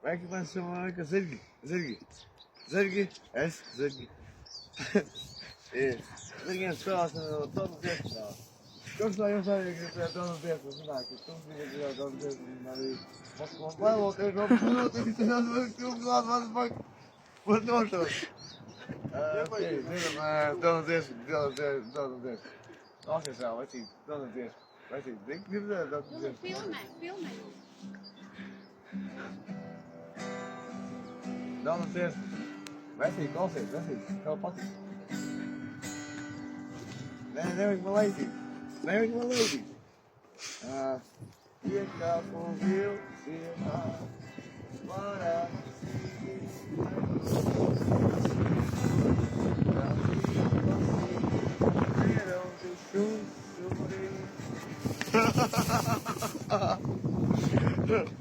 Belki ben sana Zergi. Zergi. Zergi. Es Zergi. Zergi é só todo dia. Eu sei que é todo dia, não é? Que tu me diz todo dia, não é? Mas como vai o teu nome, não tem que ter nada que tu lá vai. Mas não estou. Ok, todo dia. Nossa, já, vai sim, todo dia. Vai sim, tem que dizer todo dia. Filma. Todo dia. Vai sim, com certeza, vai sim. Não pode. Nem ik Malaysia. Nem ik Malaysia. Fica com viu, se para se